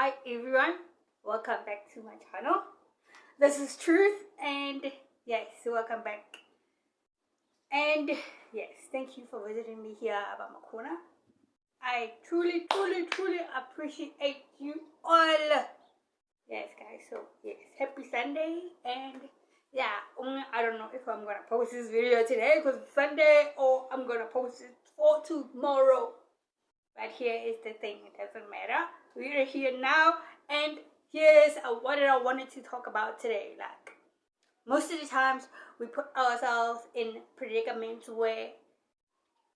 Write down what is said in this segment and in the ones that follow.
Hi everyone, welcome back to my channel. This is Truth, and yes, welcome back. And yes, thank you for visiting me here at my corner. I truly appreciate you all. Yes guys, so yes, happy Sunday. And yeah, I don't know if I'm gonna post this video today because it's Sunday, or I'm gonna post it for tomorrow. But here is the thing, it doesn't matter. We are here now, and here's what I wanted to talk about today. Like, most of the times we put ourselves in predicaments where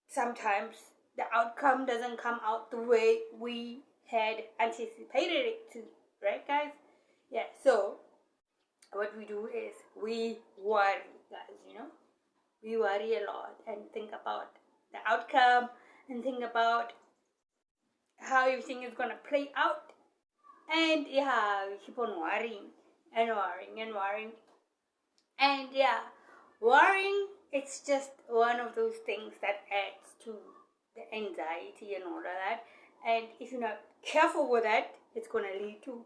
sometimes the outcome doesn't come out the way we had anticipated it to, right guys? Yeah, so what we do is we worry, guys, we worry a lot and think about the outcome and think about how everything is gonna play out, and yeah, we keep on worrying and yeah, worrying, it's just one of those things that adds to the anxiety and all of that. And if you're not careful with that, it's gonna lead to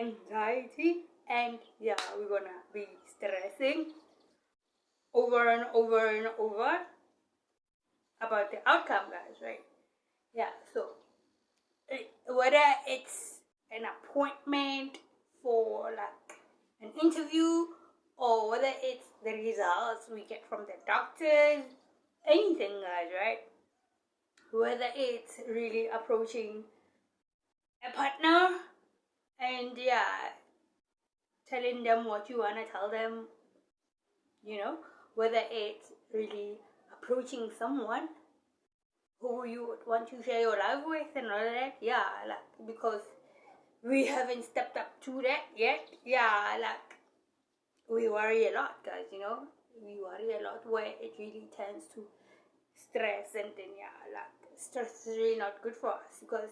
anxiety, and yeah, we're gonna be stressing over and over about the outcome, guys, right? Yeah, so whether it's an appointment for like an interview, or whether it's the results we get from the doctors, anything, guys, right? Whether it's really approaching a partner and yeah, telling them what you want to tell them, whether it's really approaching someone who you would want to share your life with and all that, yeah, like, because we haven't stepped up to that yet, yeah, like, we worry a lot, guys, we worry a lot, where it really tends to stress, and then yeah, like, stress is really not good for us, because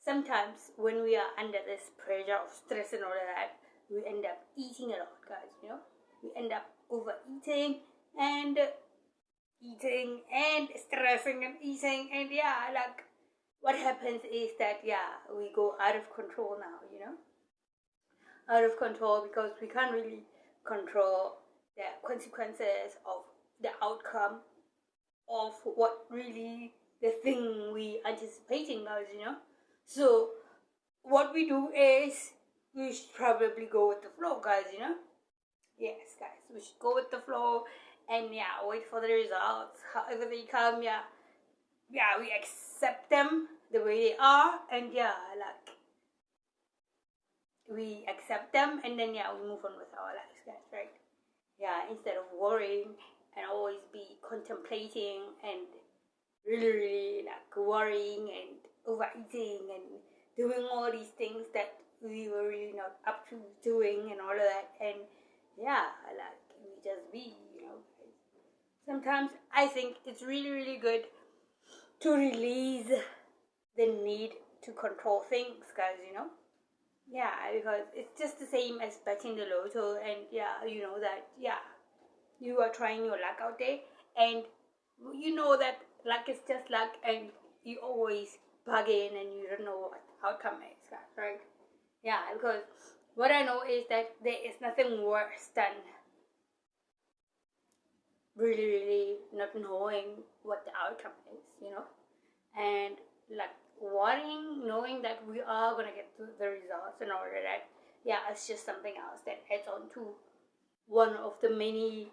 sometimes when we are under this pressure of stress and all of that, we end up eating a lot, guys, we end up overeating and eating and stressing and eating, and yeah, like, what happens is that yeah, we go out of control now, out of control, because we can't really control the consequences of the outcome of what really the thing we anticipating, guys, so what we do is we should probably go with the flow, guys, yes guys, we should go with the flow and yeah, wait for the results however they come. Yeah, we accept them the way they are, and yeah, like, we accept them, and then yeah, we move on with our lives, guys, right? Yeah, instead of worrying and always be contemplating and really like worrying and overeating and doing all these things that we were really not up to doing and all of that, and yeah, like, we just be, sometimes I think it's really good to release the need to control things, guys, yeah, because it's just the same as betting the lotto, and yeah, that yeah, you are trying your luck out there, and that luck is just luck, and you always bug in and you don't know what the outcome is, guys, right? Yeah, because what I know is that there is nothing worse than really not knowing what the outcome is, and like worrying, knowing that we are gonna get the results and all of that, yeah, it's just something else that adds on to one of the many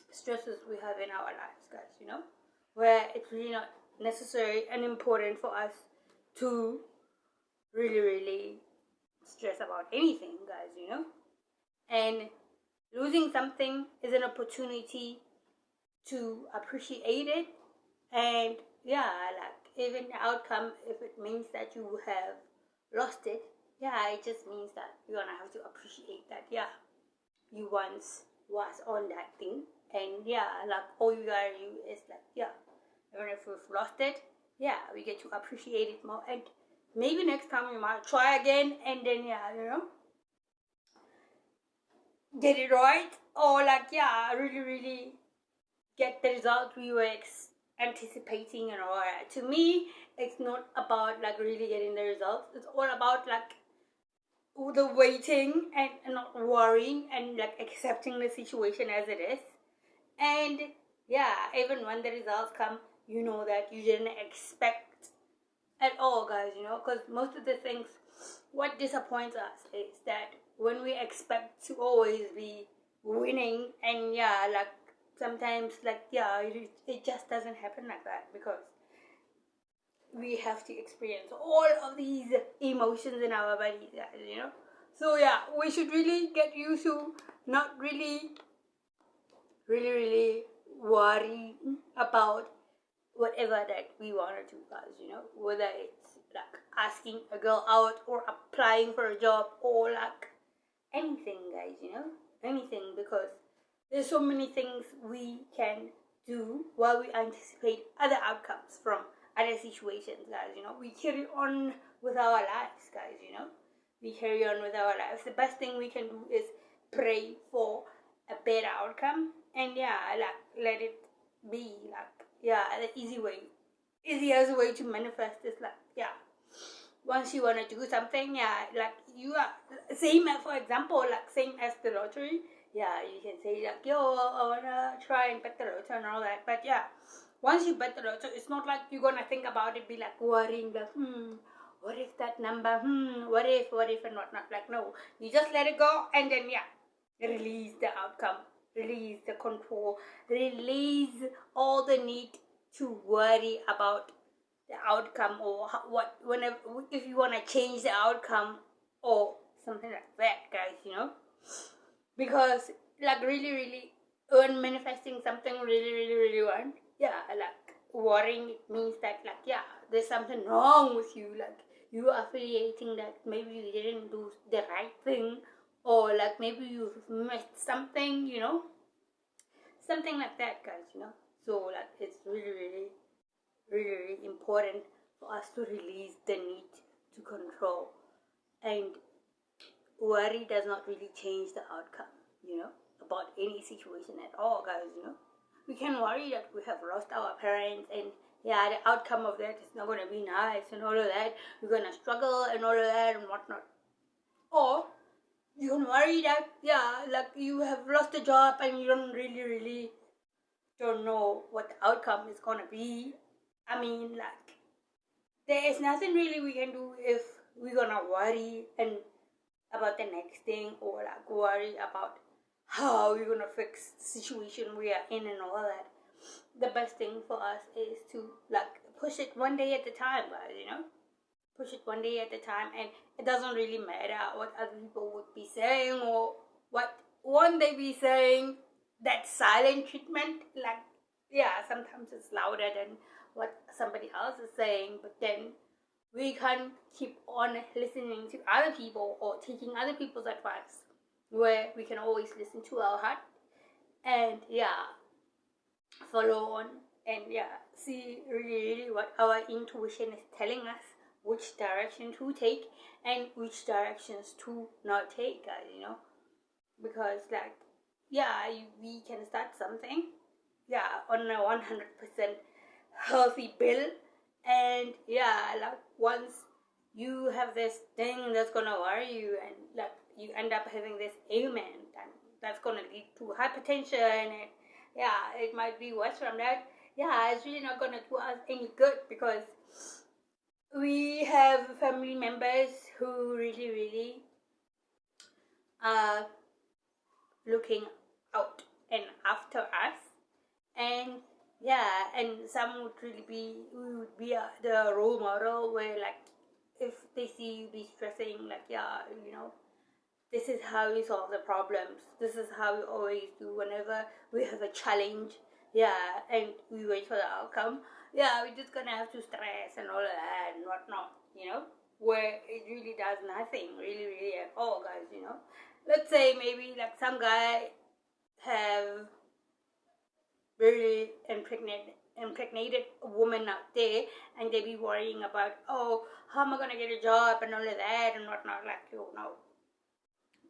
stresses we have in our lives, guys, where it's really not necessary and important for us to really stress about anything, guys, and losing something is an opportunity to appreciate it, and yeah, like, even the outcome, if it means that you have lost it, yeah, it just means that you're gonna have to appreciate that yeah, you once was on that thing, and yeah, like, all you gotta do is like, yeah, even if we've lost it, yeah, we get to appreciate it more, and maybe next time we might try again, and then yeah, get it right, or like, yeah, really get the result we were anticipating and all that. To me, it's not about like really getting the results. It's all about like the waiting and not worrying and like accepting the situation as it is. And yeah, even when the results come, you know that you didn't expect at all, guys, you know, because most of the things, what disappoints us is that when we expect to always be winning, and yeah, like sometimes like yeah, it just doesn't happen like that, because we have to experience all of these emotions in our bodies, guys, you know. So yeah, we should really get used to not really worry about whatever that we want to do, guys, you know, whether it's like asking a girl out or applying for a job or like anything, guys, you know, anything, because there's so many things we can do while we anticipate other outcomes from other situations, guys, you know. We carry on with our lives, guys, you know. We carry on with our lives. The best thing we can do is pray for a better outcome, and yeah, like let it be, like yeah, the easiest way to manifest is like yeah, once you want to do something, yeah, like you are same as, for example, like same as the lottery, yeah, you can say like yo, I wanna try and bet the lottery and all that. But yeah, once you bet the lottery, it's not like you're gonna think about it, be like worrying like what if that number, what if and whatnot. Like no, you just let it go, and then yeah, release the outcome, release the control, release all the need to worry about the outcome, or whenever, if you want to change the outcome or something like that, guys, you know. Because like really when manifesting something really want, yeah, like worrying, it means that like yeah, there's something wrong with you, like you are affiliating that maybe you didn't do the right thing, or like maybe you missed something, you know, something like that, guys, you know. So like it's really important for us to release the need to control, and worry does not really change the outcome, you know, about any situation at all, guys, you know. We can worry that we have lost our parents, and yeah, the outcome of that is not going to be nice and all of that. We're going to struggle and all of that and whatnot. Or you can worry that, yeah, like you have lost a job and you don't really don't know what the outcome is going to be. I mean, like, there is nothing really we can do if we're going to worry and about the next thing, or like worry about how we're going to fix the situation we are in and all that. The best thing for us is to like push it one day at a time, guys, you know. Push it one day at a time, and it doesn't really matter what other people would be saying or what won't they be saying. That silent treatment, like yeah, sometimes it's louder than what somebody else is saying, but then we can't keep on listening to other people or taking other people's advice, where we can always listen to our heart and yeah, follow on, and yeah, see really what our intuition is telling us, which direction to take and which directions to not take, guys, you know. Because like yeah, we can start something, yeah, on a 100% healthy bill, and yeah, like once you have this thing that's gonna worry you, and like you end up having this ailment, and that's gonna lead to hypertension, and yeah, it might be worse from that. Yeah, it's really not gonna do us any good, because we have family members who really are looking out and after us, and yeah, and some would really be the role model, where like if they see you be stressing, like yeah, you know, this is how we solve the problems, this is how we always do whenever we have a challenge, yeah, and we wait for the outcome, yeah, we're just gonna have to stress and all of that and whatnot, you know, where it really does nothing really at all, guys, you know. Let's say maybe like some guy have really impregnated a woman out there, and they be worrying about, oh, how am I gonna get a job and all of that and whatnot. Like, you know,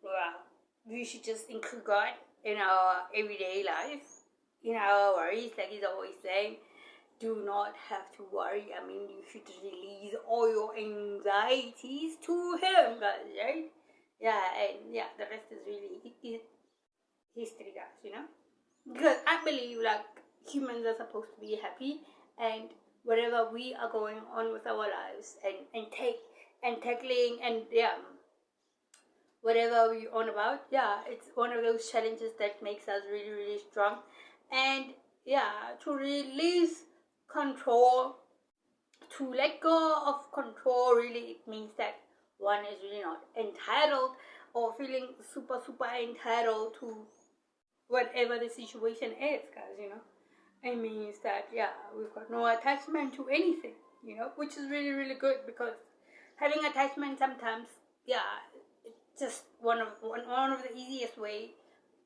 well, we should just include God in our everyday life, in our worries, like he's always saying. do not have to worry. I mean, you should release all your anxieties to him, guys, right? Yeah, and yeah, the rest is really history, guys, Because I believe, like, humans are supposed to be happy, and whatever we are going on with our lives and tackling and whatever we on about, it's one of those challenges that makes us really, really strong. And to release control, to let go of control, really, it means that one is really not entitled or feeling super, super entitled to whatever the situation is, guys, It means that, we've got no attachment to anything, which is really, really good, because having attachment sometimes, it's just one of the easiest way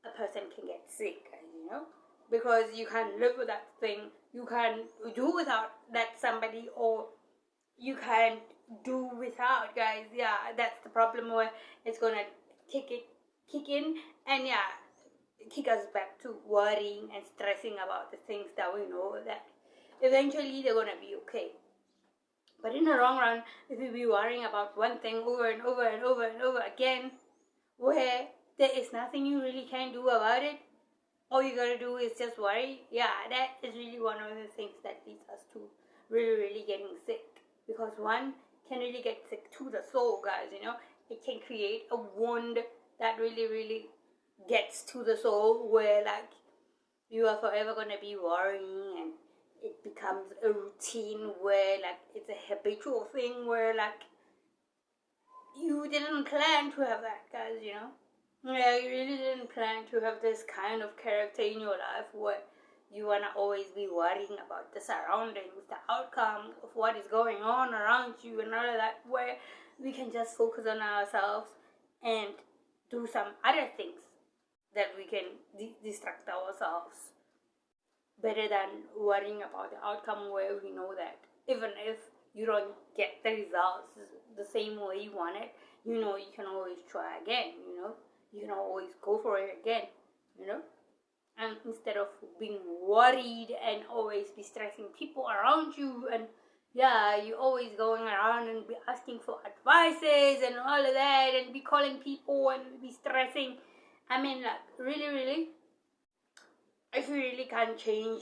a person can get sick, guys, because you can't live with that thing, you can't do without that somebody, or you can't do without, guys. That's the problem, where it's gonna kick in, and kick us back to worrying and stressing about the things that we know that eventually they're gonna be okay. But in the long run, if you be worrying about one thing over and over and over and over again, where there is nothing you really can do about it, all you gotta do is just worry, that is really one of the things that leads us to really, really getting sick. Because one can really get sick to the soul, guys, It can create a wound that really, really gets to the soul, where, like, you are forever gonna be worrying, and it becomes a routine where, like, it's a habitual thing where, like, you didn't plan to have that, guys, you really didn't plan to have this kind of character in your life, where you wanna always be worrying about the surroundings, the outcome of what is going on around you and all of that, where we can just focus on ourselves and do some other things that we can distract ourselves, better than worrying about the outcome, where we know that even if you don't get the results the same way you want it, you can always try again, you can always go for it again, and instead of being worried and always be stressing people around you, and you always going around and be asking for advices and all of that, and be calling people and be stressing. I mean, like, really, really, if we really can't change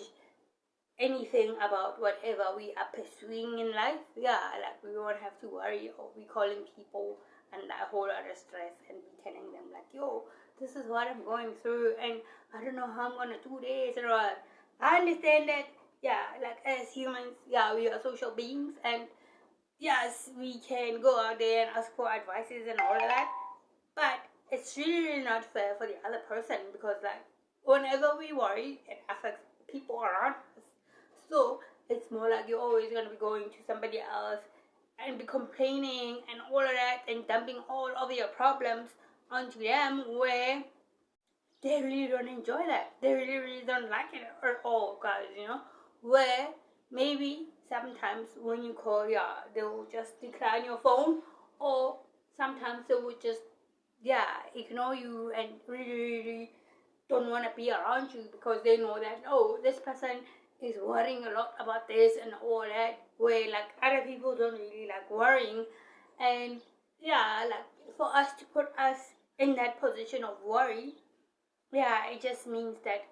anything about whatever we are pursuing in life, like, we won't have to worry or be calling people and a whole lot of stress and be telling them, like, yo, this is what I'm going through, and I don't know how I'm gonna do this or what. I understand that, like, as humans, we are social beings, and yes, we can go out there and ask for advices and all of that, but it's really not fair for the other person, because, like, whenever we worry, it affects people around us. So it's more like you're always going to be going to somebody else and be complaining and all of that, and dumping all of your problems onto them, where they really don't enjoy that. They really, really don't like it at all, guys, where maybe sometimes when you call, they will just decline your phone, or sometimes they will just ignore you and really, really don't want to be around you, because they know that, this person is worrying a lot about this and all that, where, like, other people don't really like worrying. And like, for us to put us in that position of worry, it just means that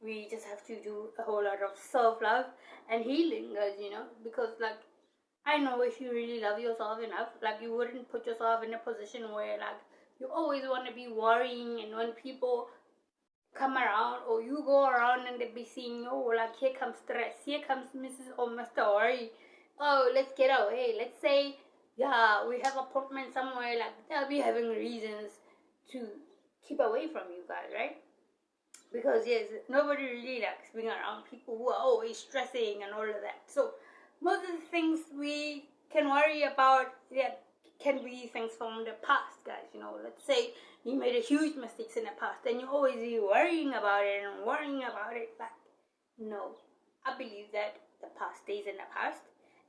we just have to do a whole lot of self-love and healing, guys, because, like, I know if you really love yourself enough, like, you wouldn't put yourself in a position where, like, you always want to be worrying, and when people come around or you go around and they be seeing, like, here comes stress, here comes Mrs. or Mr. Worry, let's get away. Let's say, we have appointment somewhere, like, they'll be having reasons to keep away from you guys, right? Because, yes, nobody really likes being around people who are always stressing and all of that. So most of the things we can worry about, can be things from the past, guys. Let's say you made a huge mistakes in the past, and you always be worrying about it and worrying about it. But no, I believe that the past stays in the past,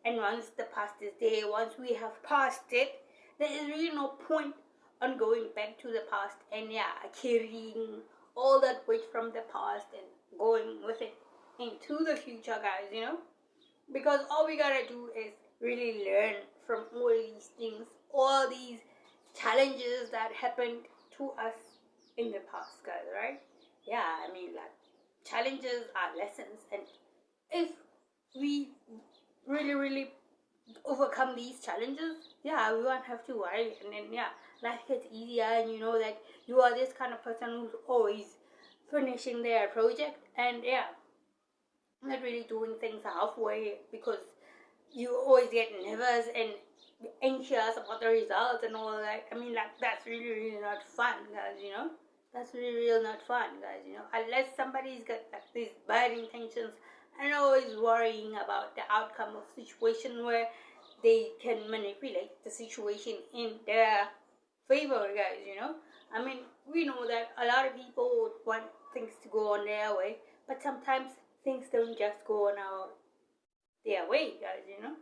and once the past is there, once we have passed it, there is really no point on going back to the past and carrying all that weight from the past and going with it into the future, guys, you know, because all we gotta do is really learn from all these things, all these challenges that happened to us in the past, guys, right? Yeah, I mean, like, challenges are lessons, and if we really overcome these challenges, yeah, we won't have to worry, and then yeah, life gets easier, and you know that you are this kind of person who's always finishing their project, and yeah, not really doing things halfway, because you always get nervous and anxious about the results and all that. I mean, like, that's really not fun, guys, you know. That's really not fun, guys, you know. Unless somebody's got like these bad intentions and always worrying about the outcome of situation where they can manipulate the situation in their favor, guys, you know. I mean, we know that a lot of people would want things to go on their way, but sometimes things don't just go on their way, guys, you know.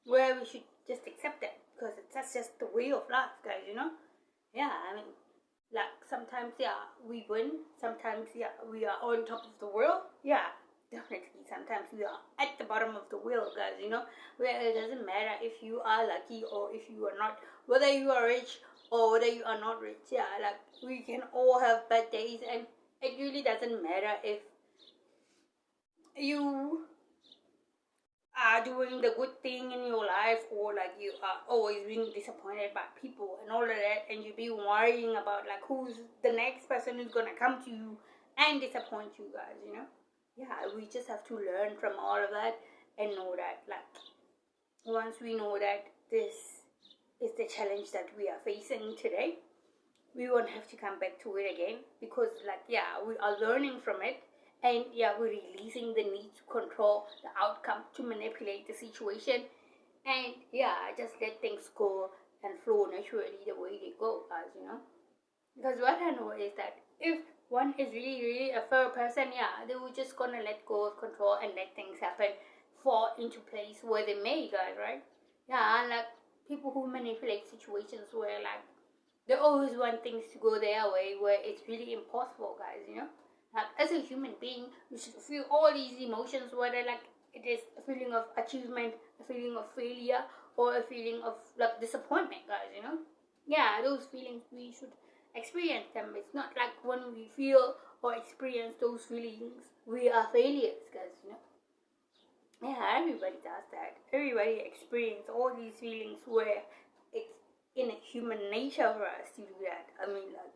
Where we should just accept that, because that's just the way of life, guys, you know. Yeah, I mean, like, sometimes, yeah, we win, sometimes, yeah, we are on top of the world, yeah, definitely, sometimes we are at the bottom of the world, guys, you know, where it doesn't matter if you are lucky or if you are not, whether you are rich or whether you are not rich, yeah, like, we can all have bad days, and it really doesn't matter if you are doing the good thing in your life, or like you are always being disappointed by people and all of that, and you be worrying about like who's the next person who's gonna come to you and disappoint you, guys, you know. Yeah, we just have to learn from all of that and know that, like, once we know that this is the challenge that we are facing today, we won't have to come back to it again, because like, yeah, we are learning from it, and yeah, we're releasing the need to control the outcome, to manipulate the situation, and yeah, just let things go and flow naturally the way they go, guys, you know. Because what I know is that if one is really a fair person, yeah, they will just gonna let go of control and let things happen, fall into place where they may, guys, right? Yeah, unlike people who manipulate situations where like they always want things to go their way, where it's really impossible, guys, you know. Like, as a human being, we should feel all these emotions, whether like it is a feeling of achievement, a feeling of failure, or a feeling of like disappointment, guys, you know. Yeah, those feelings, we should experience them. It's not like when we feel or experience those feelings, we are failures, guys, you know. Yeah, everybody does that. Everybody experiences all these feelings where it's in a human nature for us to do that. I mean, like,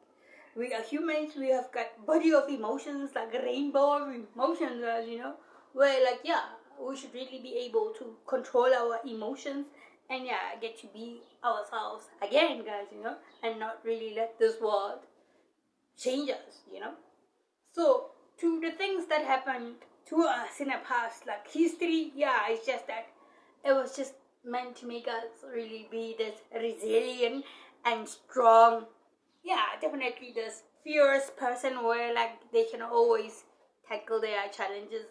we are humans, we have got body of emotions, like a rainbow of emotions, you know, where like, yeah, we should really be able to control our emotions, and yeah, get to be ourselves again, guys, you know, and not really let this world change us, you know. So, to the things that happened to us in the past, like history, yeah, it's just that it was just meant to make us really be this resilient and strong, yeah, definitely this fierce person where like they can always tackle their challenges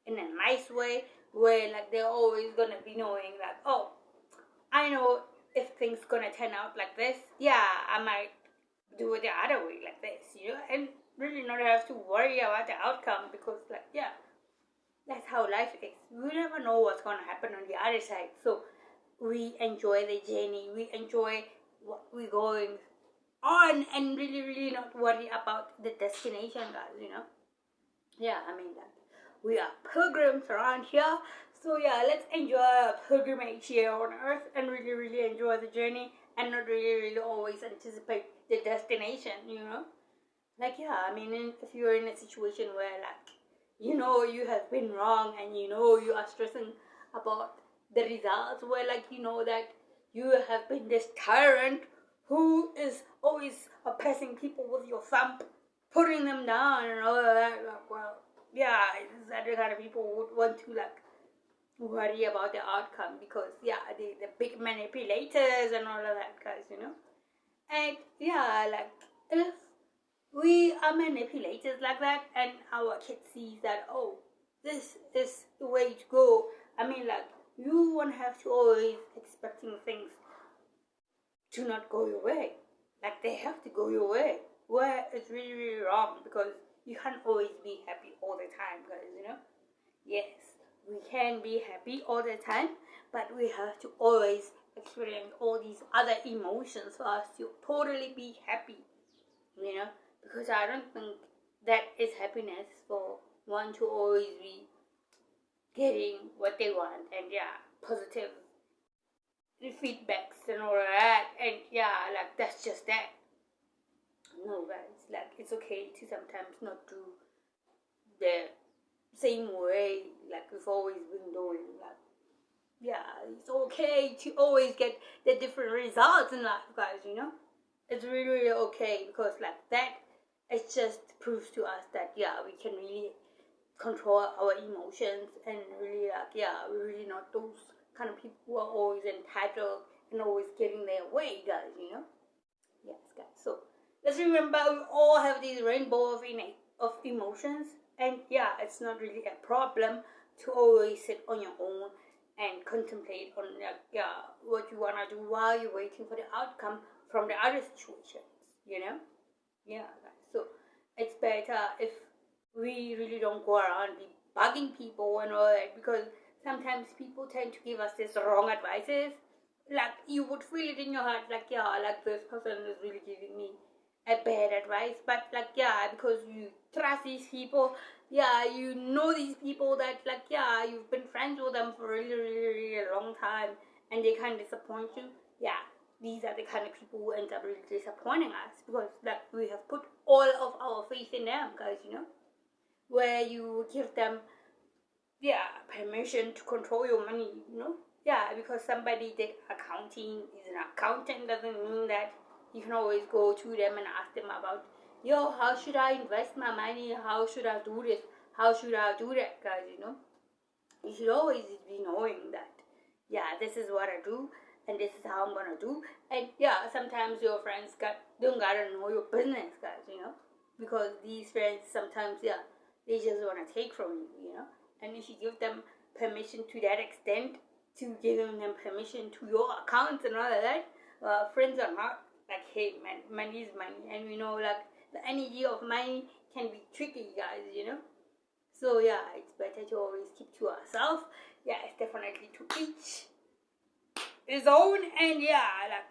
in a nice way, where like they're always gonna be knowing like, oh, I know if things gonna turn out like this, yeah, I might do it the other way like this, you know, and really not have to worry about the outcome, because like, yeah, that's how life is. We never know what's gonna happen on the other side, so we enjoy the journey, we enjoy what we're going on, and really not worry about the destination, guys, you know. Yeah, I mean, like, we are pilgrims around here, so yeah, let's enjoy our pilgrimage here on earth and really enjoy the journey, and not really always anticipate the destination, you know. Like, yeah, I mean, if you're in a situation where like, you know, you have been wrong, and you know you are stressing about the results, where like, you know that you have been this tyrant who is always oppressing people with your thumb, putting them down and all of that, like, well, yeah, it's that the kind of people would want to like worry about the outcome, because yeah, the big manipulators and all of that, guys, you know. And yeah, like, if we are manipulators like that, and our kid sees that, oh, this is the way to go, I mean, like, you won't have to always expecting things to not go your way. Like, they have to go your way, where it's really wrong, because you can't always be happy all the time, guys, you know. Yes, we can be happy all the time, but we have to always experience all these other emotions for us to totally be happy, because I don't think that is happiness for one to always be getting what they want and positive feedbacks and all that, and that's just that. No, guys, it's okay to sometimes not do the same way we've always been doing. It's okay to always get the different results in life, guys. It's really, really okay, because that it just proves to us that we can really control our emotions, and really we're really not those kind of people who are always entitled and always getting their way, guys. Yes, guys. So let's remember, we all have these rainbow of emotions, and it's not really a problem to always sit on your own and contemplate on what you want to do while you're waiting for the outcome from the other situations. Guys. So it's better if we really don't go around be bugging people and all that, because sometimes people tend to give us this wrong advices. You would feel it in your heart, this person is really giving me a bad advice, but because you trust these people, these people that you've been friends with them for a really, really, really long time, and they kind of disappoint you. These are the kind of people who end up really disappointing us, because we have put all of our faith in them, guys. Where you give them permission to control your money, because somebody did accounting, is an accountant, doesn't mean that you can always go to them and ask them about, how should I invest my money, how should I do this, how should I do that, guys. You should always be knowing that this is what I do, and this is how I'm gonna do. And sometimes your friends don't gotta know your business, guys, because these friends sometimes they just want to take from you, and if you give them permission to that extent, to giving them permission to your accounts and all of that, friends are not hey man, money is money, and we know the energy of money can be tricky, guys. So it's better to always keep to ourselves. It's definitely to each his own, and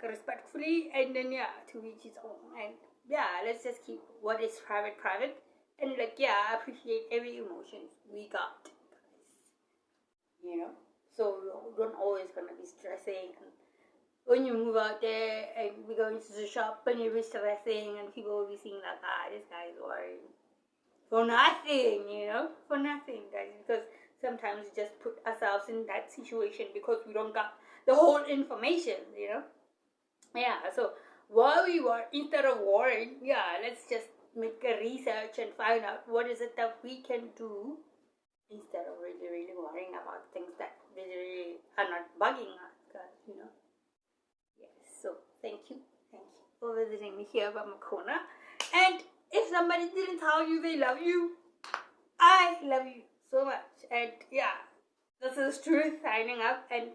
respectfully, and then to each his own, and let's just keep what is private, and appreciate every emotion we got, guys. So we don't always gonna be stressing, and when you move out there and we're going to the shop and you'll be stressing, and people will be seeing this guy is worried for nothing, for nothing, guys, because sometimes we just put ourselves in that situation because we don't got the whole information, so while we were, instead of worrying, let's just make a research and find out what is it that we can do, instead of really, really worrying about things that really are not bugging us, guys, Yes, so thank you for visiting me here at my corner. And if somebody didn't tell you they love you, I love you so much. And this is Truth signing up, and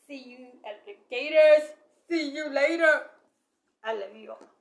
see you alligators. See you later. I love you all.